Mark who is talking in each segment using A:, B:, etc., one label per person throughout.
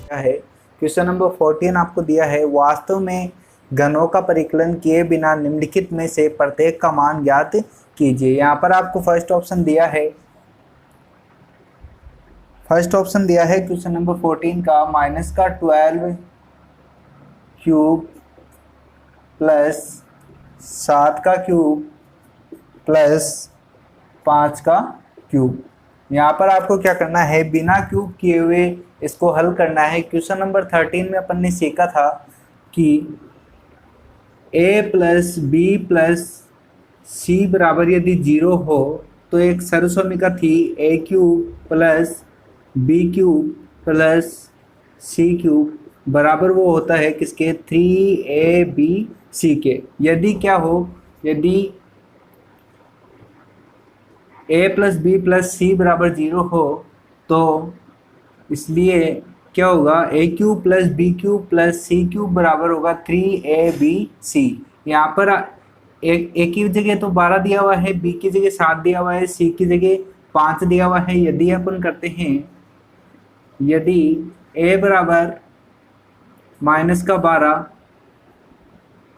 A: क्या है, question number 14 आपको दिया है, वास्तव में घनों का परिकलन किए बिना निम्नलिखित में से प्रत्येक का मान ज्ञात कीजिए। यहाँ पर आपको फर्स्ट ऑप्शन दिया है क्वेश्चन नंबर 14 का माइनस का 12 क्यूब प्लस 7 का क्यूब प्लस 5 का क्यूब। यहाँ पर आपको क्या करना है, बिना क्यूब किए हुए इसको हल करना है। क्वेश्चन नंबर 13 में अपन ने सीखा था कि a plus b plus c बराबर यदि 0 हो तो एक सर्वसमीका थी a cube plus b cube plus c cube बराबर वो होता है किसके, 3abc के। यदि क्या हो, यदि a plus b plus c बराबर 0 हो तो इसलिए क्या होगा, a cube plus b cube plus c cube बराबर होगा 3abc। यहाँ पर ए की जगह तो 12 दिया हुआ है, बी की जगह 7 दिया हुआ है, सी की जगह 5 दिया हुआ है। यदि अपन करते हैं, यदि a बराबर माइनस का 12,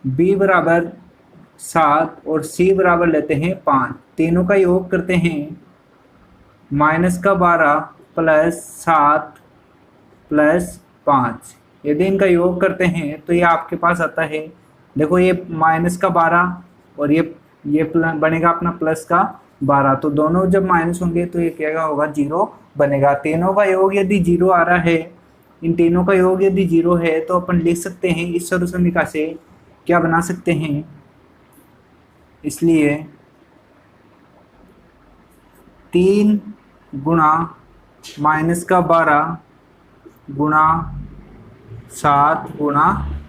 A: b बराबर 7 और c बराबर लेते हैं 5, तीनों का योग करते हैं, माइनस का 12 प्लस 7 प्लस 5। यदि इनका योग करते हैं तो ये आपके पास आता है, देखो ये माइनस का 12 और ये बनेगा अपना प्लस का 12, तो दोनों जब माइनस होंगे तो ये क्या होगा, 0 बनेगा। तीनों का योग यदि 0 आ रहा है, इन तीनों का योग यदि 0 है तो अपन लिख सकते हैं इस सर्वसमीका से क्या बना सकते हैं, इसलिए 3 गुणा माइनस का 12 गुणा 7 गुणा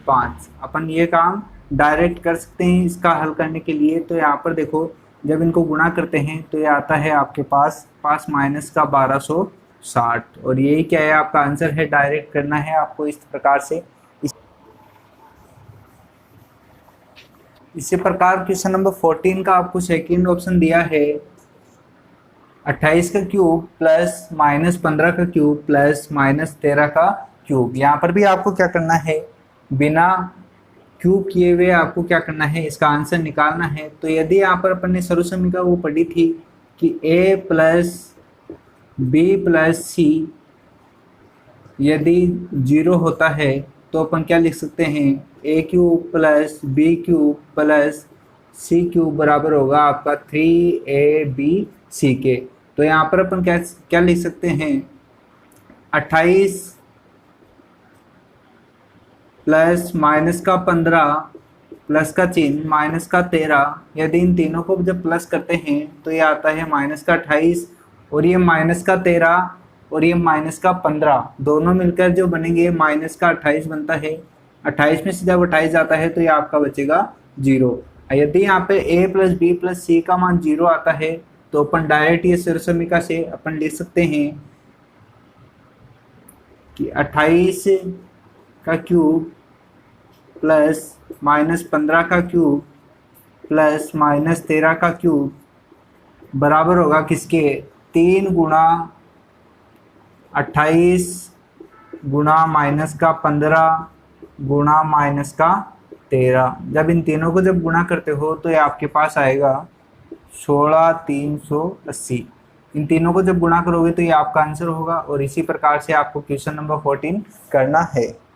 A: 5। अपन ये काम डायरेक्ट कर सकते हैं इसका हल करने के लिए। तो यहाँ पर देखो, जब इनको गुणा करते हैं तो ये आता है आपके पास माइनस का 1260, और यही क्या है, आपका आंसर है। डायरेक्ट करना है आपको इस प्रकार से। इसी प्रकार क्वेश्चन नंबर 14 का आपको सेकंड ऑप्शन दिया है, 28 का क्यूब प्लस माइनस 15 का क्यूब प्लस माइनस 13 का क्यूब। यहाँ पर भी आपको क्या करना है, बिना क्यूब किए हुए आपको क्या करना है, इसका आंसर निकालना है। तो यदि यहाँ पर अपन ने सर्वसमीका वो पढ़ी थी कि a प्लस बी प्लस सी यदि 0 होता है तो अपन क्या लिख सकते हैं, a cube plus b cube plus c cube बराबर होगा आपका 3abc के। तो यहाँ पर अपन क्या लिख सकते हैं, 28 प्लस माइनस का 15 प्लस का चिन्ह माइनस का 13, यदि इन तीनों को जब प्लस करते हैं तो ये आता है माइनस का 28, और ये माइनस का 13 और ये माइनस का 15, दोनों मिलकर जो बनेंगे माइनस का 28 बनता है। 28 में से जब 28 आता है तो ये आपका बचेगा 0। यदि यहाँ पे a प्लस बी प्लस सी का मान 0 आता है तो अपन डायरेक्ट ये सर्वसमीका से अपन लिख सकते हैं कि 28 का क्यूब प्लस माइनस 15 का क्यूब प्लस माइनस 13 का क्यूब बराबर होगा किसके, 3 गुणा 28 गुणा माइनस का 15 गुणा माइनस का 13। जब इन तीनों को जब गुणा करते हो तो ये आपके पास आएगा 16,380। इन तीनों को जब गुणा करोगे तो ये आपका आंसर होगा। और इसी प्रकार से आपको क्वेश्चन नंबर 14 करना है।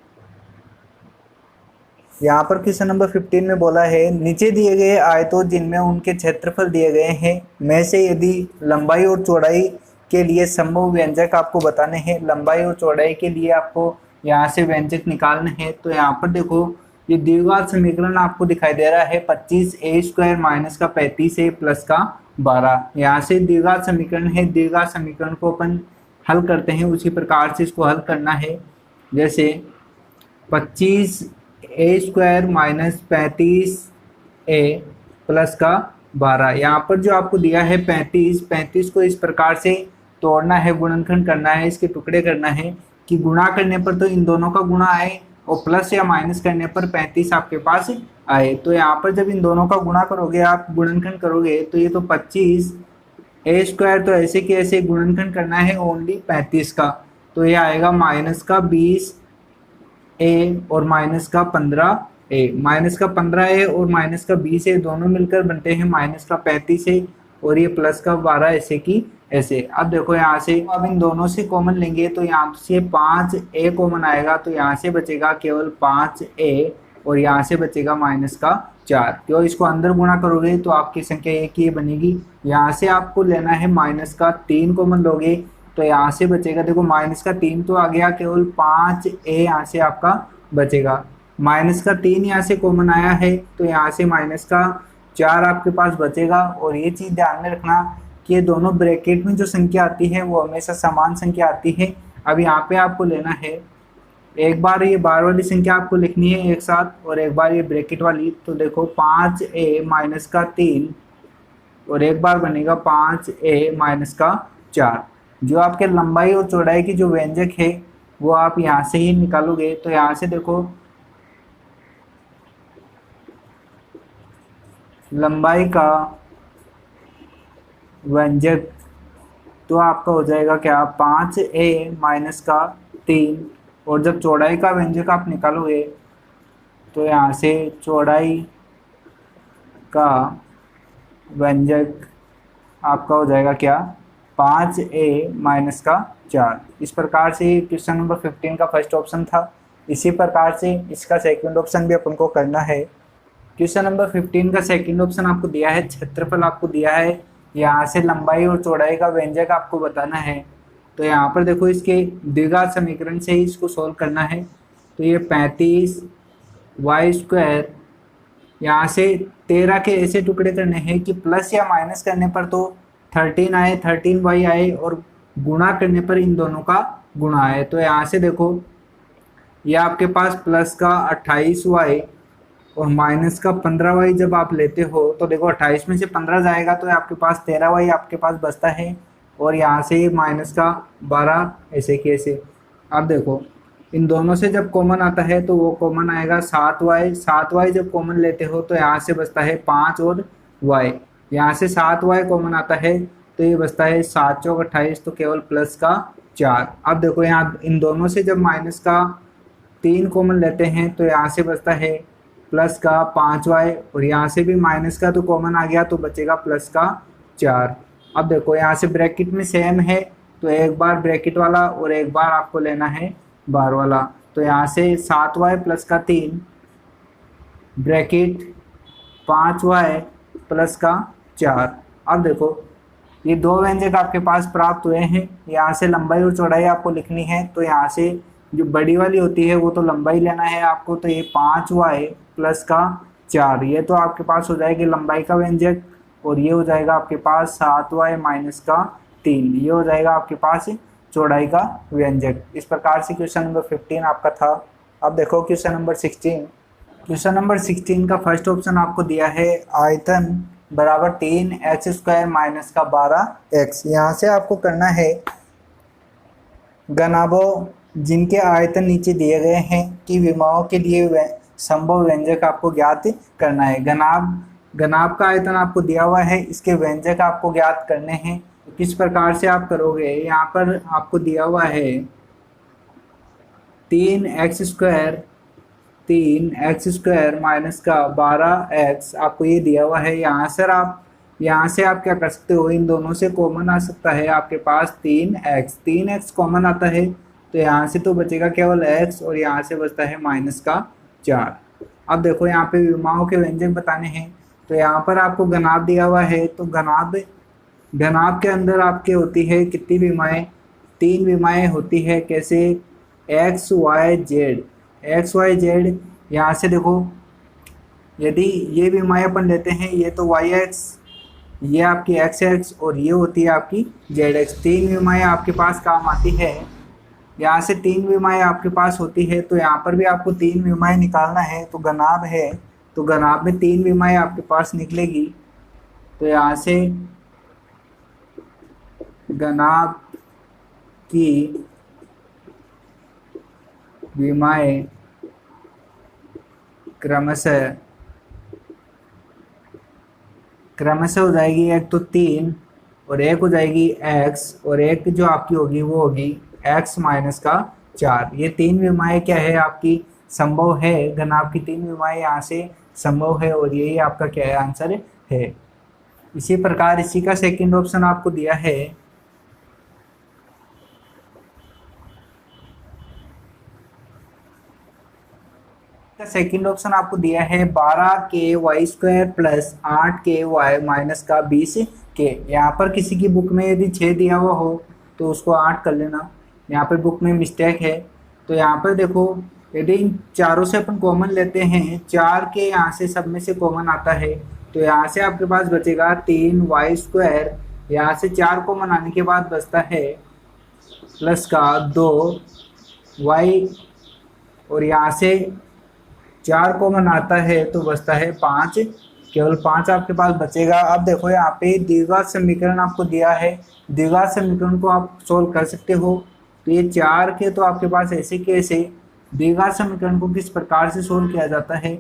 A: यहाँ पर क्वेश्चन नंबर 15 में बोला है, नीचे दिए गए आयतों जिनमें उनके क्षेत्रफल दिए गए हैं में से यदि लंबाई और चौड़ाई के लिए संभव व्यंजक आपको बताने हैं। लंबाई और चौड़ाई के लिए आपको यहाँ से व्यंजक निकालने हैं। तो यहाँ पर देखो, ये द्विघात समीकरण आपको दिखाई दे रहा है, 25a² माइनस का 35a प्लस का 12। यहाँ से द्विघात समीकरण है, द्विघात समीकरण को अपन हल करते हैं उसी प्रकार से इसको हल करना है। जैसे 25a² माइनस 35a प्लस का 12। यहाँ पर जो आपको दिया है 35 को इस प्रकार से तोड़ना है, गुणनखंड करना है, इसके टुकड़े करना है कि गुणा करने पर तो इन दोनों का गुणा आए और प्लस या माइनस करने पर 35 आपके पास आए। तो यहाँ पर जब इन दोनों का गुणा करोगे, आप गुणनखंड करोगे, तो ये तो 25a² तो ऐसे कि ऐसे गुणनखंड करना है ओनली 35 का। तो ये आएगा माइनस का 20 ए और माइनस का 15 ए। माइनस का 15 ए और माइनस का 20 ए दोनों मिलकर बनते हैं माइनस का 35 ए, और ये प्लस का 12 ऐसे की ऐसे। अब देखो यहाँ से अब इन दोनों से कॉमन लेंगे तो यहाँ से 5 ए कॉमन आएगा, तो यहाँ से बचेगा केवल 5 ए और यहाँ से बचेगा माइनस का 4। क्यों, इसको अंदर गुणा करोगे तो आपकी संख्या एक ही बनेगी। यहाँ से आपको लेना है माइनस का 3 कॉमन लोगे तो यहाँ से बचेगा, देखो माइनस का 3 तो आ गया, केवल 5 ए यहाँ से आपका बचेगा। माइनस का 3 यहाँ से कॉमन आया है तो यहाँ से माइनस का 4 आपके पास बचेगा। और ये चीज़ ध्यान में रखना कि ये दोनों ब्रैकेट में जो संख्या आती है वो हमेशा समान संख्या आती है। अब यहाँ पे आपको लेना है, एक बार ये बार वाली संख्या आपको लिखनी है एक साथ और एक बार ये ब्रैकेट वाली। तो देखो 5 ए माइनस का 3 और एक बार बनेगा 5 ए माइनस का 4। जो आपके लंबाई और चौड़ाई की जो व्यंजक है वो आप यहाँ से ही निकालोगे। तो यहाँ से देखो लंबाई का व्यंजक तो आपका हो जाएगा क्या, 5 ए माइनस का 3। और जब चौड़ाई का व्यंजक आप निकालोगे तो यहाँ से चौड़ाई का व्यंजक आपका हो जाएगा क्या, 5 ए माइनस का 4। इस प्रकार से क्वेश्चन नंबर 15 का फर्स्ट ऑप्शन था। इसी प्रकार से इसका सेकंड ऑप्शन भी अपन को करना है। क्वेश्चन नंबर 15 का सेकंड ऑप्शन आपको दिया है, क्षेत्रफल आपको दिया है, यहाँ से लंबाई और चौड़ाई का व्यंजक आपको बताना है। तो यहाँ पर देखो इसके द्विघात समीकरण से ही इसको सॉल्व करना है। तो ये 35 वाई स्क्वायर, यहाँ से 13 के ऐसे टुकड़े करने हैं कि प्लस या माइनस करने पर तो 13 आए, 13 वाई आए और गुणा करने पर इन दोनों का गुणा आए। तो यहाँ से देखो ये आपके पास प्लस का 28 वाई और माइनस का 15 वाई जब आप लेते हो तो देखो 28 में से 15 जाएगा तो आपके पास 13 वाई आपके पास बचता है और यहाँ से माइनस का 12 ऐसे के ऐसे। अब देखो इन दोनों से जब कॉमन आता है तो वो कॉमन आएगा 7 वाई। 7 वाई जब कॉमन लेते हो तो यहाँ से बचता है 5 और वाई। यहाँ से 7 वाई कॉमन आता है तो ये बचता है 7 चौक 28, तो केवल प्लस का 4। अब देखो यहाँ इन दोनों से जब माइनस का 3 कॉमन लेते हैं तो यहाँ से बचता है प्लस का 5 वाई और यहाँ से भी माइनस का तो कॉमन आ गया तो बचेगा प्लस का 4। अब देखो यहाँ से ब्रैकेट में सेम है तो एक बार ब्रैकेट वाला और एक बार आपको लेना है बार वाला। तो यहाँ से 7 वाई प्लस का 3 ब्रैकेट 5 वाई प्लस का 4। अब देखो ये दो व्यंजक आपके पास प्राप्त हुए हैं। यहाँ से लंबाई और चौड़ाई आपको लिखनी है तो यहाँ से जो बड़ी वाली होती है वो तो लंबाई लेना है आपको। तो ये 5 वाई प्लस का 4 ये तो आपके पास हो जाएगी लंबाई का व्यंजक और ये हो जाएगा आपके पास 7 वाई माइनस का 3 ये हो जाएगा आपके पास चौड़ाई का व्यंजक। इस प्रकार से क्वेश्चन नंबर 15 आपका था। अब देखो क्वेश्चन नंबर 16। क्वेश्चन नंबर 16 का फर्स्ट ऑप्शन आपको दिया है आयतन बराबर 3x स्क्वायर माइनस का 12x। यहाँ से आपको करना है घनाभों जिनके आयतन नीचे दिए गए हैं कि विमाओं के लिए संभव व्यंजक आपको ज्ञात करना है। घनाभ का आयतन आपको दिया हुआ है, इसके व्यंजक आपको ज्ञात करने हैं। तो किस प्रकार से आप करोगे, यहाँ पर आपको दिया हुआ है 3x स्क्वायर माइनस का 12x आपको ये दिया हुआ है। यहाँ से आप क्या कर सकते हो, इन दोनों से कॉमन आ सकता है आपके पास 3x कॉमन आता है तो यहाँ से तो बचेगा केवल x और यहाँ से बचता है माइनस का 4। अब देखो यहाँ पे विमाओं के व्यंजक बताने हैं तो यहाँ पर आपको घनाभ दिया हुआ है। तो घनाभ के अंदर आपके होती है कितनी विमाएँ, 3 विमाएँ होती है। कैसे, x y z। यहाँ से देखो यदि ये विमाएँ अपन लेते हैं ये तो y x, ये आपकी x और ये होती है आपकी z x। 3 विमाएँ आपके पास काम आती है। यहाँ से 3 विमाएँ आपके पास होती है तो यहाँ पर भी आपको 3 विमाएँ निकालना है। तो घनाभ है तो घनाभ में 3 विमाएँ आपके पास निकलेगी। तो यहाँ से घनाभ की विमाएँ क्रमशः हो जाएगी, एक तो 3 और एक हो जाएगी x और एक जो आपकी होगी वो होगी x माइनस का 4। ये 3 विमाएँ क्या है आपकी संभव है, घनाभ की 3 विमाएँ यहाँ से संभव है और यही आपका क्या है आंसर है। इसी प्रकार इसी का सेकंड ऑप्शन आपको दिया है, सेकंड ऑप्शन आपको दिया है 12k² प्लस 8k² माइनस का 20k। यहाँ पर किसी की बुक में यदि 6 दिया हुआ हो तो उसको 8 कर लेना, यहाँ पर बुक में मिस्टेक है। तो यहाँ पर देखो यदि इन चारों से अपन कॉमन लेते हैं, 4k यहाँ से सब में से कॉमन आता है, तो यहाँ से आपके पास बचेगा 3y²। यहाँ से 4 कॉमन आने के बाद बचता है प्लस का 2y, और यहाँ से 4 कॉमन आता है तो बचता है 5, केवल 5 आपके पास बचेगा। अब देखो यहाँ पे द्विघात समीकरण आपको दिया है, द्विघात समीकरण को आप सोल्व कर सकते हो। तो ये 4 के तो आपके पास ऐसे कैसे, द्विघात समीकरण को किस प्रकार से सोल्व किया जाता है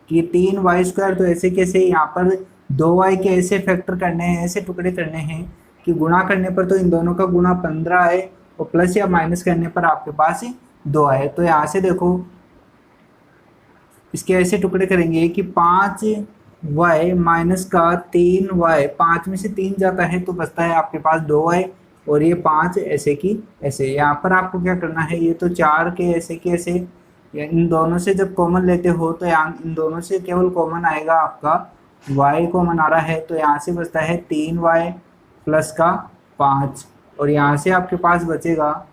A: कि 3y² तो ऐसे कैसे, यहाँ पर 2y के ऐसे फैक्टर करने हैं, ऐसे टुकड़े करने हैं कि गुणा करने पर तो इन दोनों का गुणा 15 है और प्लस या माइनस करने पर आपके पास 2 है। तो यहाँ से देखो इसके ऐसे टुकड़े करेंगे कि 5y माइनस का 3y, 5 में से 3 जाता है तो बचता है आपके पास 2y, और ये 5 ऐसे की ऐसे। यहाँ पर आपको क्या करना है, ये तो 4 के ऐसे की ऐसे, इन दोनों से जब कॉमन लेते हो तो यहाँ इन दोनों से केवल कॉमन आएगा आपका y कॉमन आ रहा है, तो यहाँ से बचता है 3y प्लस का 5, और यहाँ से आपके पास बचेगा,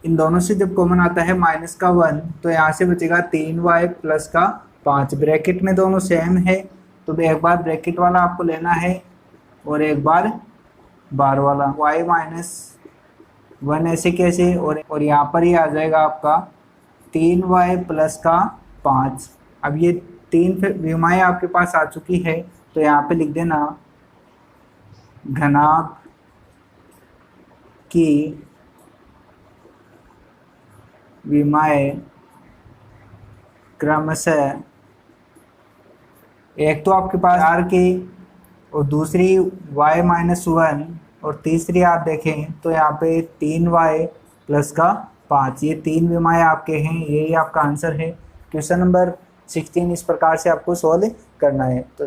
A: इन दोनों से जब कॉमन आता है माइनस का 1, तो यहाँ से बचेगा 3y प्लस का 5। ब्रैकेट में दोनों सेम है तो एक बार ब्रैकेट वाला आपको लेना है और एक बार बार वाला। y माइनस 1 ऐसे कैसे, और यहाँ पर ही आ जाएगा आपका 3y प्लस का 5। अब ये 3 विमाएँ आपके पास आ चुकी है, तो यहाँ पे लिख देना घनाभ की विमाएँ क्रमशः, एक तो आपके पास 4k और दूसरी y माइनस 1 और तीसरी आप देखें तो यहाँ पे 3y प्लस का 5, ये 3 विमाएँ आपके हैं, यही आपका आंसर है। क्वेश्चन नंबर 16 इस प्रकार से आपको सॉल्व करना है। तो